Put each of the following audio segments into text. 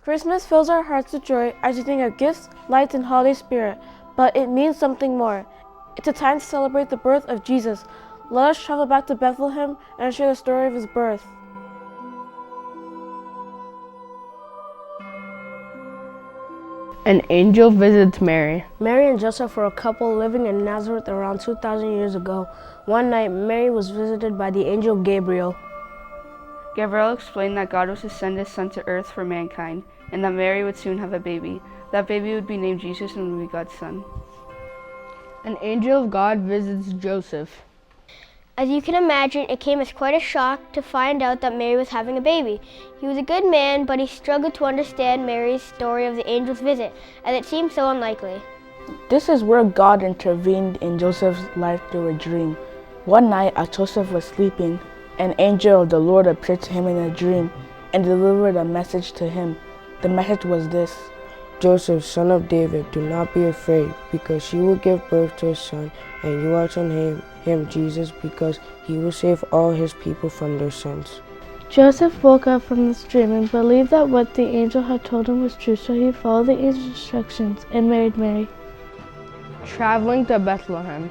Christmas fills our hearts with joy as we think of gifts, lights, and holiday spirit, but it means something more. It's a time to celebrate the birth of Jesus. Let us travel back to Bethlehem and share the story of his birth. An angel visits Mary. Mary and Joseph were a couple living in Nazareth around 2,000 years ago. One night, Mary was visited by the angel Gabriel. Gabriel explained that God was to send his son to earth for mankind, and that Mary would soon have a baby. That baby would be named Jesus and would be God's son. An angel of God visits Joseph. As you can imagine, it came as quite a shock to find out that Mary was having a baby. He was a good man, but he struggled to understand Mary's story of the angel's visit, as it seemed so unlikely. This is where God intervened in Joseph's life through a dream. One night, as Joseph was sleeping, an angel of the Lord appeared to him in a dream and delivered a message to him. The message was this: Joseph, son of David, do not be afraid, because you will give birth to a son, and you are to name him Jesus, because he will save all his people from their sins. Joseph woke up from this dream and believed that what the angel had told him was true, so he followed the angel's instructions and married Mary. Traveling to Bethlehem.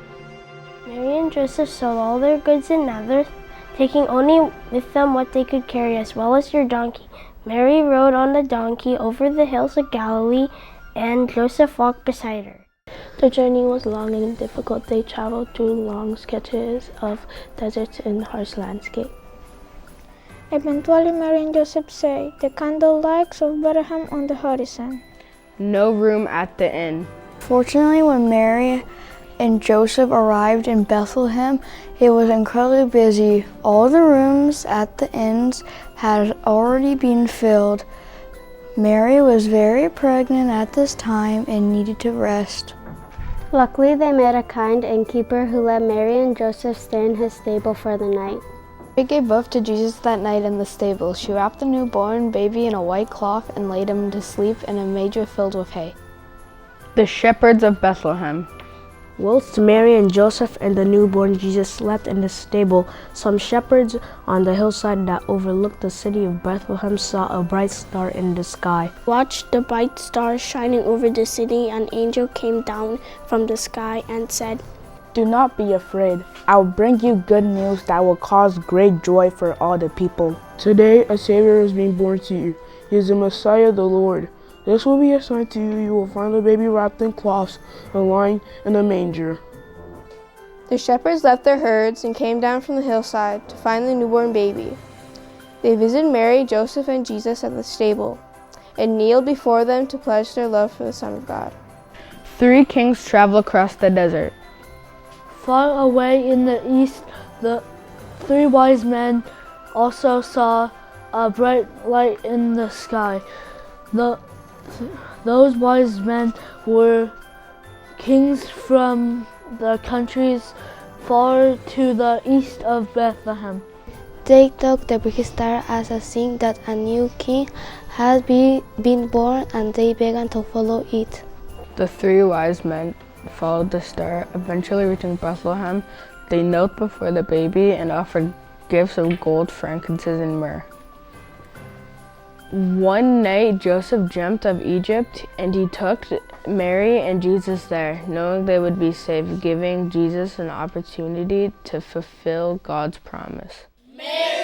Mary and Joseph sold all their goods in Nazareth, taking only with them what they could carry, as well as their donkey. Mary rode on the donkey over the hills of Galilee, and Joseph walked beside her. The journey was long and difficult. They traveled through long stretches of deserts and harsh landscape. Eventually, Mary and Joseph say the candle lights of Bethlehem on the horizon. No room at the inn. Fortunately, when Mary and Joseph arrived in Bethlehem, it was incredibly busy. All the rooms at the inns had already been filled. Mary was very pregnant at this time and needed to rest. Luckily, they met a kind innkeeper who let Mary and Joseph stay in his stable for the night. Mary gave birth to Jesus that night in the stable. She wrapped the newborn baby in a white cloth and laid him to sleep in a manger filled with hay. The shepherds of Bethlehem. Whilst Mary and Joseph and the newborn Jesus slept in the stable, some shepherds on the hillside that overlooked the city of Bethlehem saw a bright star in the sky. Watched the bright star shining over the city. An angel came down from the sky and said, Do not be afraid. I will bring you good news that will cause great joy for all the people. Today a Savior is being born to you. He is the Messiah, the Lord. This will be a sign to you. You will find the baby wrapped in cloths and lying in a manger. The shepherds left their herds and came down from the hillside to find the newborn baby. They visited Mary, Joseph, and Jesus at the stable and kneeled before them to pledge their love for the Son of God. 3 kings travel across the desert. Far away in the east, the 3 wise men also saw a bright light in the sky. Those wise men were kings from the countries far to the east of Bethlehem. They took the big star as a sign that a new king had been born, and they began to follow it. The 3 wise men followed the star, eventually reaching Bethlehem. They knelt before the baby and offered gifts of gold, frankincense, and myrrh. One night, Joseph dreamt of Egypt, and he took Mary and Jesus there, knowing they would be saved, giving Jesus an opportunity to fulfill God's promise. Mary.